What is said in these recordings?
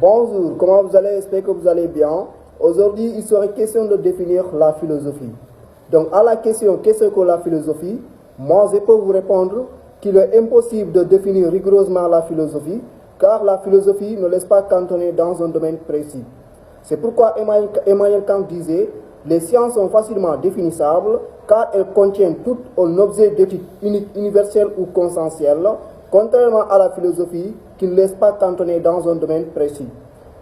Bonjour, comment vous allez? J'espère que vous allez bien. Aujourd'hui, il serait question de définir la philosophie. Donc, à la question qu'est-ce que la philosophie? Moi, je peux vous répondre qu'il est impossible de définir rigoureusement la philosophie, car la philosophie ne laisse pas cantonner dans un domaine précis. C'est pourquoi Emmanuel Kant disait les sciences sont facilement définissables car elles contiennent tout un objet d'étude unique, universel ou consensuel, contrairement à la philosophie qui ne laisse pas cantonner dans un domaine précis.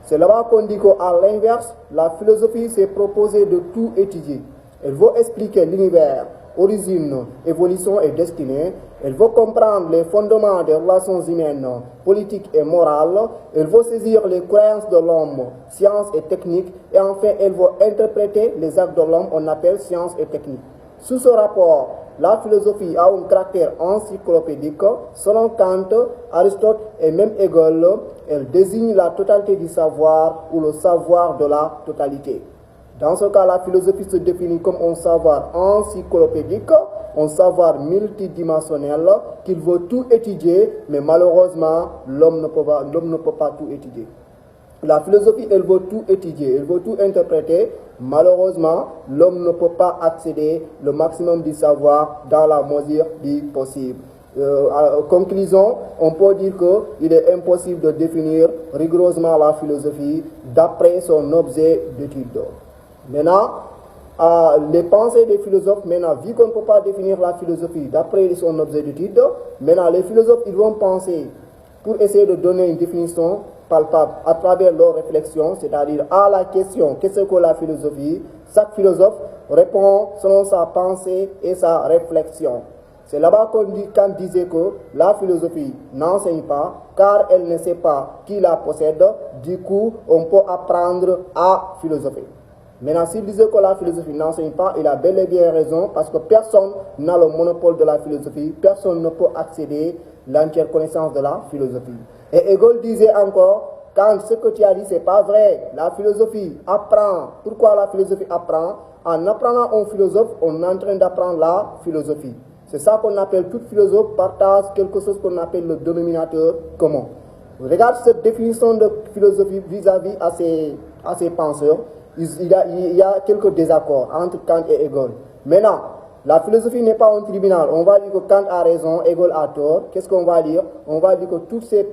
C'est là-bas qu'on dit qu'à l'inverse, la philosophie s'est proposée de tout étudier. Elle veut expliquer l'univers, origine, évolution et destinée. Elle veut comprendre les fondements des relations humaines, politiques et morales. Elle veut saisir les croyances de l'homme, sciences et techniques. Et enfin, elle veut interpréter les actes de l'homme, on appelle sciences et techniques. Sous ce rapport, la philosophie a un caractère encyclopédique. Selon Kant, Aristote et même Hegel, elle désigne la totalité du savoir ou le savoir de la totalité. Dans ce cas, la philosophie se définit comme un savoir encyclopédique, un savoir multidimensionnel qu'il veut tout étudier, mais malheureusement, l'homme ne peut pas tout étudier. La philosophie, elle veut tout étudier, elle veut tout interpréter. Malheureusement, l'homme ne peut pas accéder le maximum du savoir dans la mesure du possible. En conclusion, on peut dire qu'il est impossible de définir rigoureusement la philosophie d'après son objet d'étude. Maintenant, les pensées des philosophes, maintenant, vu qu'on ne peut pas définir la philosophie d'après son objet d'étude, maintenant, les philosophes, ils vont penser pour essayer de donner une définition palpable à travers leurs réflexions, c'est-à-dire à la question qu'est-ce que la philosophie, chaque philosophe répond selon sa pensée et sa réflexion. C'est là-bas Kant disait que la philosophie n'enseigne pas car elle ne sait pas qui la possède, du coup on peut apprendre à philosopher. Maintenant, s'il disait que la philosophie n'enseigne pas, il a bel et bien raison parce que personne n'a le monopole de la philosophie, personne ne peut accéder à l'entière connaissance de la philosophie. Et Hegel disait encore, quand ce que tu as dit, ce n'est pas vrai, la philosophie apprend. Pourquoi la philosophie apprend? En apprenant un philosophe, on est en train d'apprendre la philosophie. C'est ça qu'on appelle, tout philosophe partage quelque chose qu'on appelle le dénominateur commun. Regarde cette définition de philosophie vis-à-vis à ses penseurs. Il y a quelques désaccords entre Kant et Hegel. Maintenant, la philosophie n'est pas un tribunal. On va dire que Kant a raison, Hegel a tort. Qu'est-ce qu'on va dire? On va dire que tous ces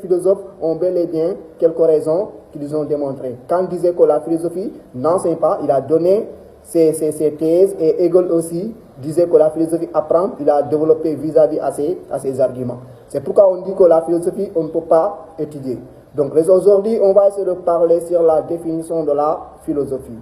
philosophes ont bel et bien quelques raisons qu'ils ont démontrées. Kant disait que la philosophie n'enseigne pas, il a donné ses thèses, et Hegel aussi disait que la philosophie apprend, il a développé vis-à-vis à ses arguments. C'est pourquoi on dit que la philosophie, on ne peut pas étudier. Donc aujourd'hui, on va essayer de parler sur la définition de la philosophie.